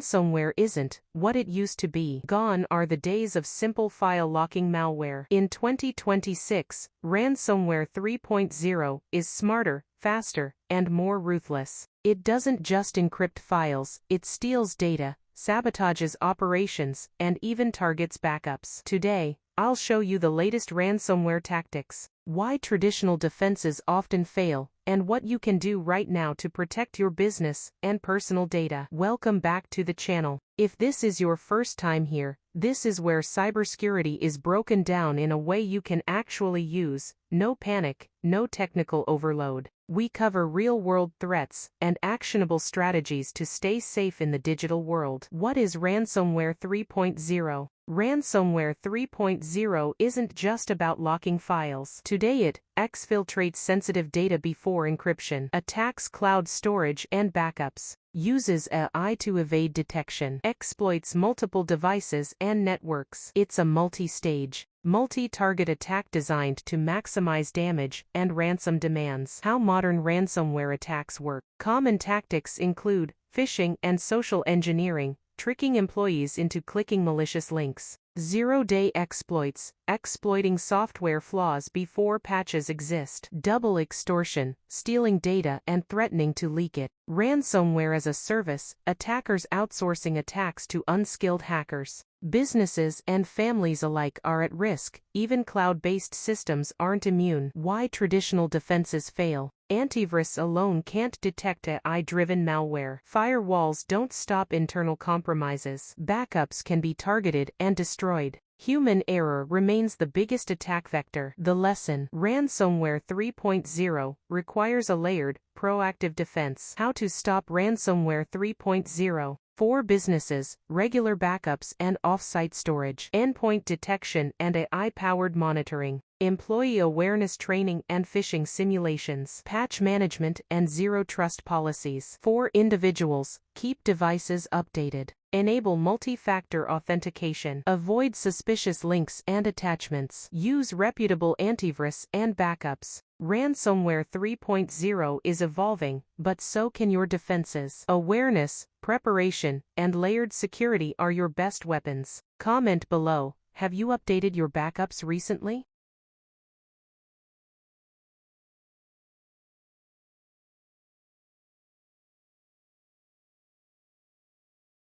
Ransomware isn't what it used to be. Gone are the days of simple file locking malware. In 2026, Ransomware 3.0 is smarter, faster, and more ruthless. It doesn't just encrypt files, it steals data, sabotages operations, and even targets backups. Today, I'll show you the latest ransomware tactics, why traditional defenses often fail, and what you can do right now to protect your business and personal data. Welcome back to the channel. If this is your first time here, this is where cybersecurity is broken down in a way you can actually use. No panic, no technical overload. We cover real-world threats and actionable strategies to stay safe in the digital world. What is Ransomware 3.0? Ransomware 3.0 isn't just about locking files. Today it exfiltrates sensitive data before encryption, attacks cloud storage and backups, uses AI to evade detection, exploits multiple devices and networks. It's a multi-stage, multi-target attack designed to maximize damage and ransom demands. How modern ransomware attacks work. Common tactics include phishing and social engineering, tricking employees into clicking malicious links. Zero-day exploits, exploiting software flaws before patches exist. Double extortion, stealing data and threatening to leak it. Ransomware as a service, attackers outsourcing attacks to unskilled hackers. Businesses and families alike are at risk, even cloud-based systems aren't immune. Why traditional defenses fail. Antivirus alone can't detect AI-driven malware. Firewalls don't stop internal compromises. Backups can be targeted and destroyed. Human error remains the biggest attack vector. The lesson. Ransomware 3.0 requires a layered, proactive defense. How to stop Ransomware 3.0. For businesses, regular backups and off-site storage, endpoint detection and AI-powered monitoring, employee awareness training and phishing simulations, patch management and zero-trust policies. For individuals, keep devices updated. Enable multi-factor authentication. Avoid suspicious links and attachments. Use reputable antivirus and backups. Ransomware 3.0 is evolving, but so can your defenses. Awareness, preparation, and layered security are your best weapons. Comment below, have you updated your backups recently?